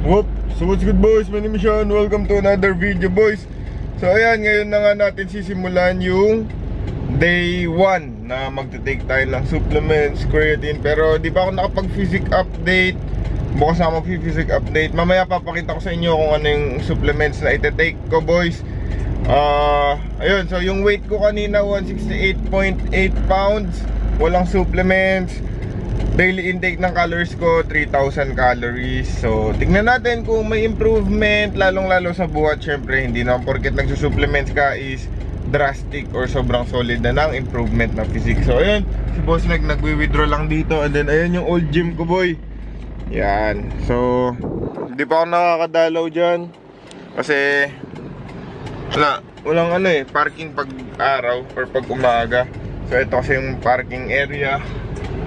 Whoop! So what's good boys? My name is Sean. Welcome to another video boys. So ayan, ngayon na nga natin sisimulan yung day 1 na magte-take tayo ng supplements, creatine. Pero di pa ako nakapag-physic update. Bukas na mag-physic update. Mamaya papakita ko sa inyo kung ano yung supplements na ite-take ko boys. Ayun, so yung weight ko kanina 168.8 pounds. Walang supplements. Daily intake ng calories ko 3,000 calories. So tignan natin kung may improvement, lalong lalo sa buhat. Syempre hindi naman porket nagsusupplements ka is drastic or sobrang solid na ng improvement ng physique. So ayun, si Boss Meg nagwi-withdraw lang dito. And then ayun yung old gym ko boy. Yan. So hindi pa ako nakakadalaw dyan kasi walang parking pag araw or pag umaga. So ito kasi yung parking area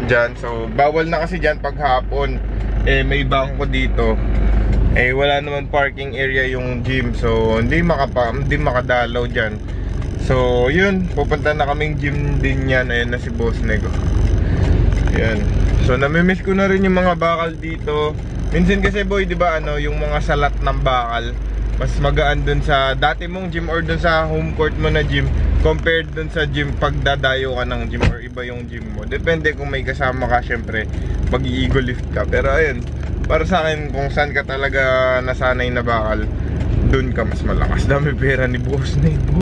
dyan. So bawal na kasi dyan pag hapon. May bangko dito. Wala naman parking area yung gym. So hindi makadalaw dyan. So yun, pupunta na kaming gym din yan. Ayan na si Boss Nego. Ayan. So namimiss ko na rin yung mga bakal dito. Minsan kasi boy, di ba yung mga salat ng bakal mas magaan dun sa dati mong gym or dun sa home court mo na gym compared dun sa gym pag dadayo ka ng gym or iba yung gym mo. Depende kung may kasama ka, syempre mag-i-ego lift ka. Pero ayun, para sa akin kung saan ka talaga nasanay na bakal, dun ka mas malakas. Dami pera ni Boss na ito.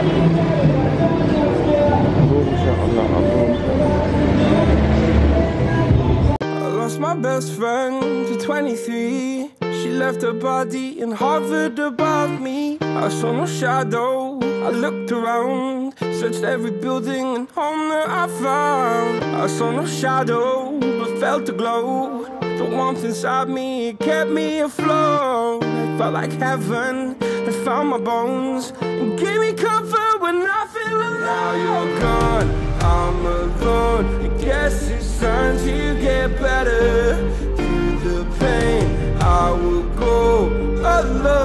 I lost my best friend to 23. She left her body and hovered above me. I saw no shadow, I looked around, searched every building and home that I found. I saw no shadow, but felt a glow. The warmth inside me, it kept me afloat. It felt like heaven, it found my bones and gave me comfort when I feel alone. Now you're gone, I'm alone. I guess it's time to get better. Through the pain I will go alone.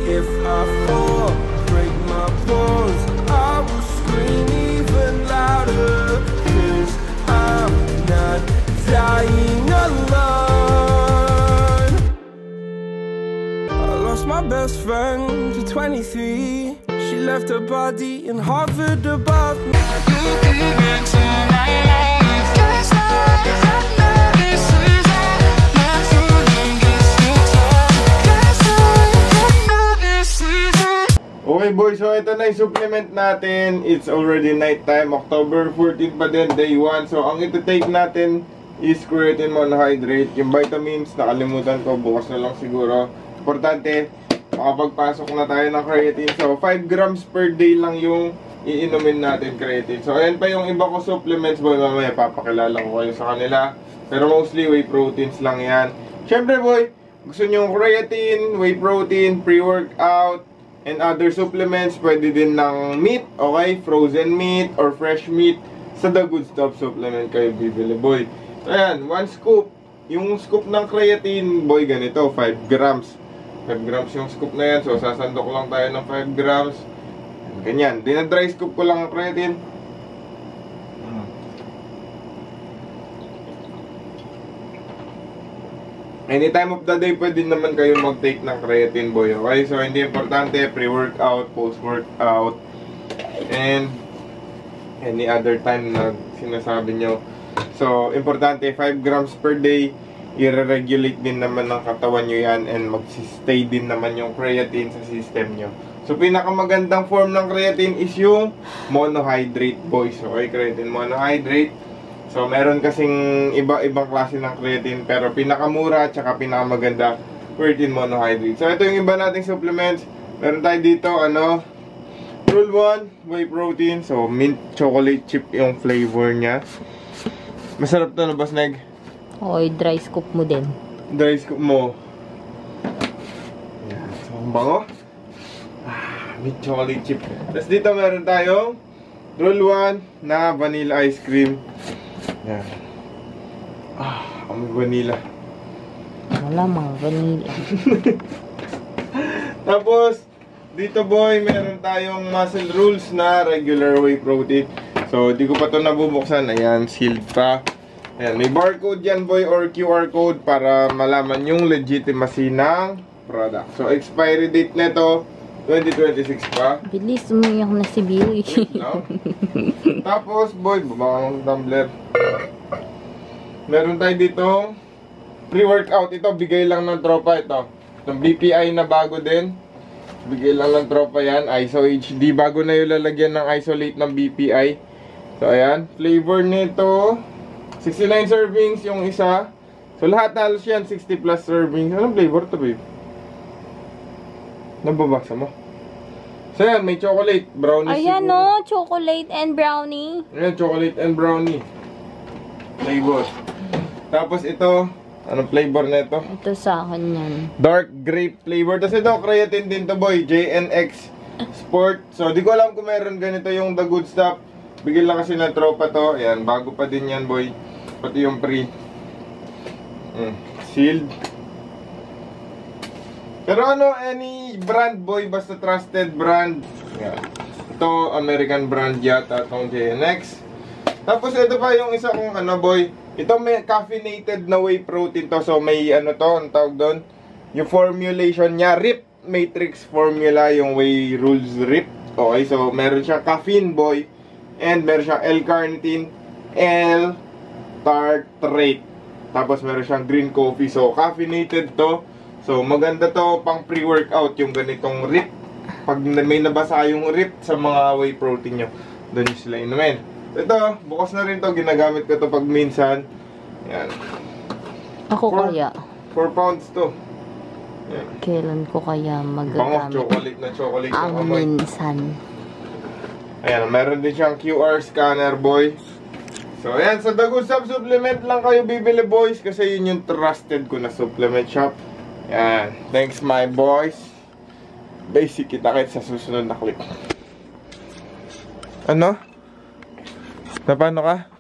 If I fall, break my bones, I will scream even louder. 'Cause I'm not dying alone. I lost my best friend to 23. She left her body and hovered above me. Okay boys, so ito na yung supplement natin. It's already night time, October 14 pa din, day 1. So ang ito-take natin is creatine monohydrate. Yung vitamins, nakalimutan ko, bukas na lang siguro. Importante, makapagpasok na tayo ng creatine. So 5 grams per day lang yung iinumin natin creatine. So ayan pa yung iba ko supplements boy, mamaya papakilala ko kayo sa kanila. Pero mostly whey proteins lang yan. Syempre boy, gusto nyo creatine, whey protein, pre-workout, and other supplements, pwede din ng meat, okay? Frozen meat or fresh meat. Sa The Good Stuff supplement kayo bibili, boy. So, ayan, 1 scoop. Yung scoop ng creatine, boy, ganito, 5 grams. 5 grams yung scoop na yan. So, sasandok lang tayo ng 5 grams. Ganyan. Dinadry scoop ko lang ang creatine. Any time of the day, pwede naman kayo mag-take ng creatine, boy. Okay? So, hindi importante, pre-workout, post-workout, and any other time na sinasabi nyo. So, importante, 5 grams per day, i-regulate din naman ng katawan nyo yan, and mag-stay din naman yung creatine sa system nyo. So, pinakamagandang form ng creatine is yung monohydrate, boys. Okay? Creatine monohydrate. So, meron kasing iba-ibang klase ng creatine, pero pinakamura at saka pinakamaganda, creatine monohydrate. So, ito yung iba nating supplements. Meron tayo dito, Rule 1, whey protein. So, mint chocolate chip yung flavor niya. Masarap to, no, Boss Neg? Okay, dry scoop mo din. Dry scoop mo. Yan. So, ang bango. Mint chocolate chip. Tapos dito meron tayong Rule 1 na vanilla ice cream. Yan. Ang vanilla. Wala mga vanilla. Tapos, dito boy, meron tayong Muscle Rules na regular whey protein. So, di ko pa ito nabubuksan. Ayan, sealed pa. Ayan, may barcode yan boy or QR code para malaman yung legitimacy ng product. So, expiry date nito 2026 pa. Bilis, umiyak na si Billy. No? Tapos, boy, baba ng tumbler. Meron tayo dito pre-workout. Ito, bigay lang ng tropa ito. Itong BPI na bago din. Bigay lang ng tropa yan. ISO HD. Bago na yung lalagyan ng isolate ng BPI. So, ayan. Flavor nito 69 servings yung isa. So, lahat na halos yan 60 plus servings. Anong flavor to, babe? Nababasa mo? So, ayan. May chocolate. Brownie. Ayan siguro. no, chocolate and brownie. Ayan, chocolate and brownie flavor. Tapos ito, anong flavor na ito? Ito sa akin yan. Dark grape flavor. Tapos ito, creatine din to boy. JNX Sport. So, di ko alam kung meron ganito yung The Good Stuff. Bigyan lang kasi na tropa to. Ayan, bago pa din yan boy. Pati yung pre. Sealed. Pero ano, any brand boy, basta trusted brand. Ayan. Ito, American brand yata itong JNX. Tapos ito pa yung isa kong ano boy. Ito may caffeinated na whey protein to. So may ano to, ang tawag doon. Yung formulation niya, RIP Matrix formula, yung whey rules RIP. Okay, so meron siya caffeine boy. And meron siyang L-carnitine, L-tartrate. Tapos meron siyang green coffee. So caffeinated to. So maganda to pang pre-workout yung ganitong RIP. Pag may nabasa yung RIP sa mga whey protein nyo, doon nyo sila inumin. Ito, bukas na rin to. Ginagamit ko to pag minsan. Yan. Ako kaya. 4 pounds to. Yan. Kailan ko kaya Bango, magagamit chocolate na chocolate ang yung amoy. minsan. Ayan, meron din siyang QR scanner, boy. So, ayan, sa The Good Stuff supplement lang kayo bibili, boys. Kasi yun yung trusted ko na supplement shop. Ayan, thanks my boys. Basic, kita-kit sa susunod na clip. Ano? Na paano ka?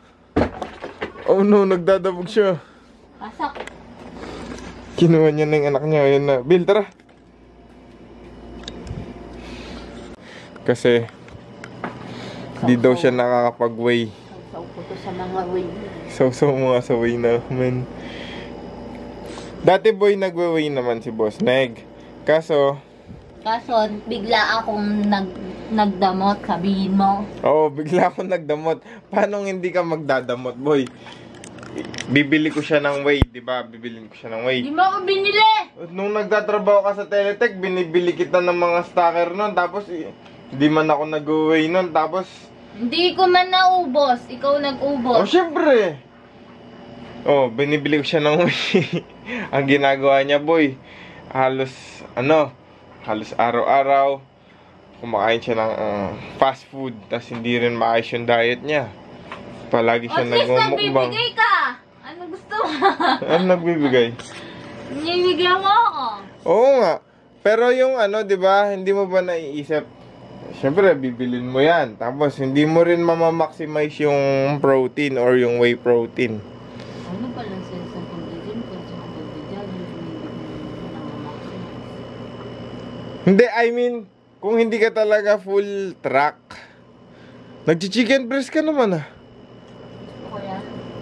Oh no, nagdadabog siya. Pasak. Kinuha niya ng anak niya. Ayun na. Bill, tara. Kasi di daw siya nakakapag-weigh. Sausaw ko to sa mga way. Sausaw mo nga sa weigh na, man. Dati boy, nagwe-weigh naman si Boss Neg. Kaso Bigla akong nagdamot, sabihin mo. oo, bigla akong nagdamot. Paano hindi ka magdadamot, boy? Bibili ko siya ng whey, di ba? Bibilin ko siya ng whey. Di mo ako binili! Nung nagtatrabaho ka sa Teletech, binibili kita ng mga stacker nun. Tapos, hindi man ako nag-weigh nun. Tapos, Hindi ko man naubos. Ikaw nag-ubos. oh, syempre! Oh, binibili ko siya ng whey. Ang ginagawa niya, boy, halos araw-araw, kumakain siya ng fast food. Tapos, hindi rin maayos yung diet niya. Palagi siya nagmumukbang. nagbibigay ka! Ano gusto mo? Ano nagbibigay? Nibigyan mo ako. Oo nga. Pero yung di ba, hindi mo ba naiisip? Siyempre, bibilin mo yan. Tapos, hindi mo rin mamamaximize yung protein or yung whey protein. Ano pala sense ng condition kung sa kabibigyan, Hindi, I mean, kung hindi ka talaga full track, nag-chicken breast ka naman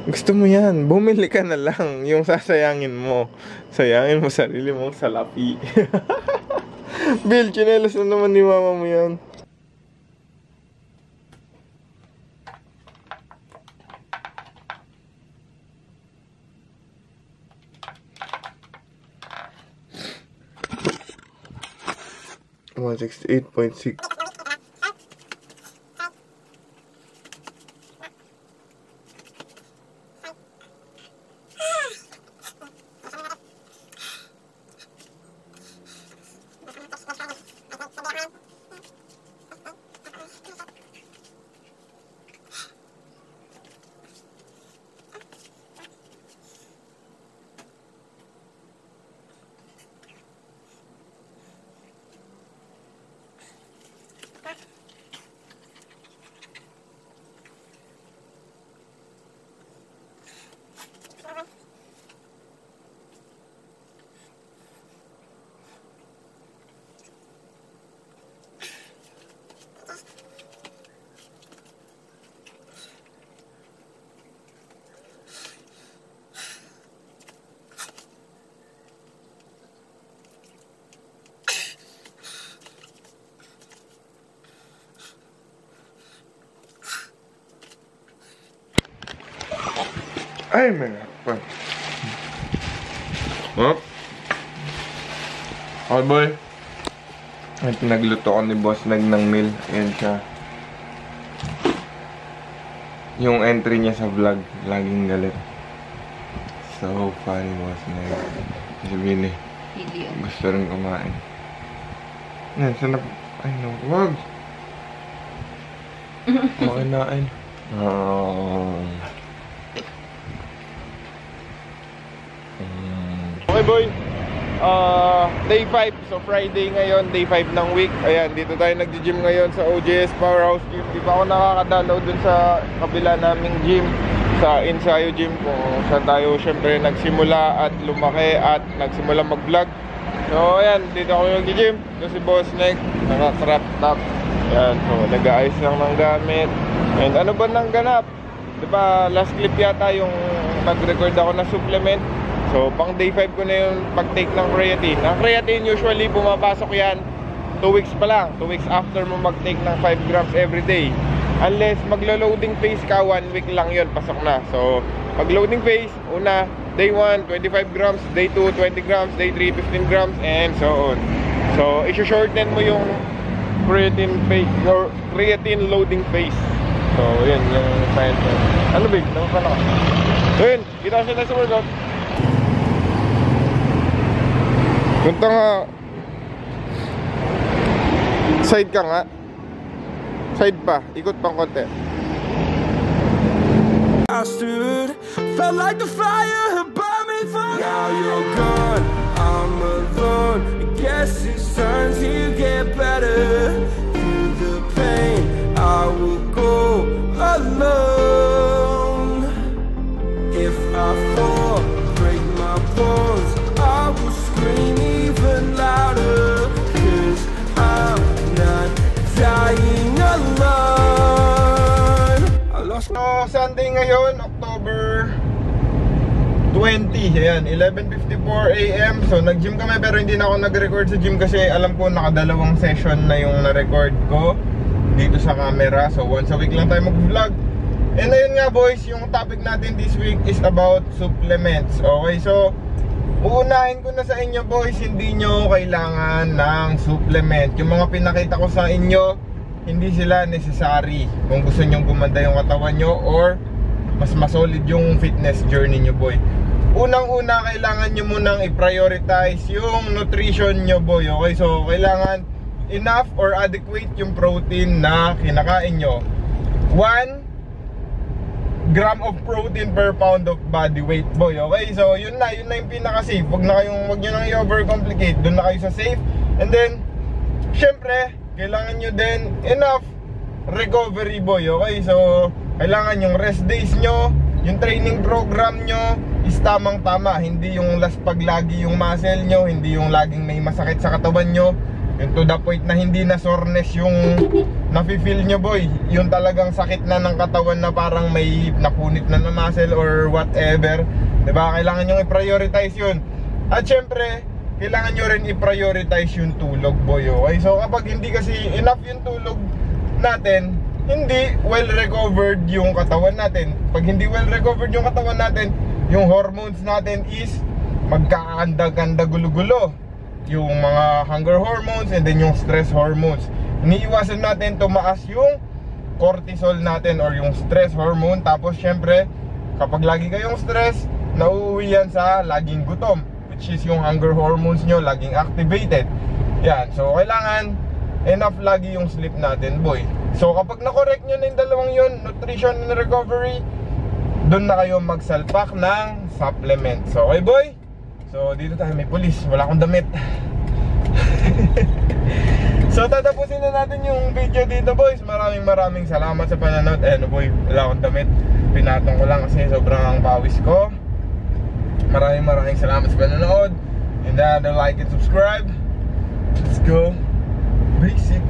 Gusto mo yan, bumili ka na lang. Yung sasayangin mo. Sayangin mo sarili mo, salapi. Bill, chinelas na naman ni mama mo yan. $168.6. Ay, may pa. Hop. Okay, boy. Ay, pinagluto ko ni Boss Nag ng meal. Ayan siya. Yung entry niya sa vlog, laging galit. So funny, Boss Nag. Sabihin eh, gusto rin kumain. Yan, sana... Ay, no, wag! Kinain. Okay, boy. Day 5. So, Friday ngayon. Day 5 ng week. Ayan, dito tayo nag-gym ngayon sa OJS Powerhouse Gym. Di pa ako nakakadalaw dun sa kabila naming gym. Sa Insayo Gym. Kung saan tayo syempre nagsimula at lumaki at nagsimula mag-vlog. So, ayan. Dito ako nag-gym. Ito si Boss Neg. Naka-crop top. Ayan. So, nag-aayos lang ng gamit. And ano ba nang ganap? Diba, last clip yata yung nag-record ako ng supplement. So, pang day 5 ko na yung pag-take ng creatine. Ang creatine, usually, pumapasok yan 2 weeks pa lang. 2 weeks after mo mag-take ng 5 grams every day. Unless maglo-loading phase ka, 1 week lang yun, pasok na. So, pag-loading phase, una, day 1, 25 grams, day 2, 20 grams, day 3, 15 grams, and so on. So, isi-shorten mo yung creatine phase, or creatine loading phase. So, yun, yung science. Ano, babe? Ano pa na ka? So, yun, kita ko siya na sa workout. Punta nga. Side ka nga. Side pa. Ikot pang konti. I stood, felt like the fire had burned me for. Now you're gone, I'm alone. I guess it's time to get better. Through the pain, I will go alone. If I fall, break my bones, I will scream even louder. 'Cause I'm not dying alone. I lost my... So, Sunday ngayon, October 20. Ayan, 11:54 AM. So, nag-gym kami pero hindi na ako nag-record sa gym kasi alam ko nakadalawang session na yung na-record ko dito sa camera. So, once a week lang tayo mag-vlog. And ayun nga, boys, yung topic natin this week is about supplements. Okay, so uunahin ko na sa inyo, boys, hindi nyo kailangan ng supplement. Yung mga pinakita ko sa inyo, hindi sila necessary kung gusto nyo gumanda yung katawan nyo or mas masolid yung fitness journey nyo, boy. Unang-una, kailangan nyo munang i-prioritize yung nutrition nyo, boy. Okay, so kailangan enough or adequate yung protein na kinakain nyo. 1 gram of protein per pound of body weight, boy. Okay, so yun na yung pinaka-safe. Wag nyo nang i-overcomplicate. Doon na kayo sa safe. And then, syempre, kailangan nyo din enough recovery, boy. Okay, so kailangan yung rest days nyo, yung training program nyo is tamang-tama. Hindi yung last paglagi yung muscle nyo, hindi yung laging may masakit sa katawan nyo, yung to the point na hindi na soreness yung nafe-feel nyo, boy. Yung talagang sakit na ng katawan na parang may napunit na muscle or whatever, diba? Kailangan nyo i-prioritize yun. At syempre, kailangan nyo rin i-prioritize yung tulog, boy. Okay? So kapag hindi kasi enough yung tulog natin, hindi well recovered yung katawan natin. Pag hindi well recovered yung katawan natin, yung hormones natin is magkakanda-ganda gulo-gulo. Yung mga hunger hormones and then yung stress hormones. Iniiwasan natin tumaas yung cortisol natin or yung stress hormone. Tapos syempre, kapag lagi kayong stress, nauuwi yan sa laging gutom, which is yung hunger hormones nyo laging activated. Yan, so kailangan enough lagi yung sleep natin, boy. So kapag na-correct nyo na yung dalawang yun, nutrition and recovery, doon na kayo magsalpak ng supplement. So okay, boy? So dito tayo, may pulis, wala akong damit. So tatapusin na natin yung video dito, boys. Maraming salamat sa panonood. Ano, boy, wala akong damit, pinatong ko lang kasi sobrang pawis ko. Maraming salamat sa panonood. And like and subscribe. Let's go. Basic.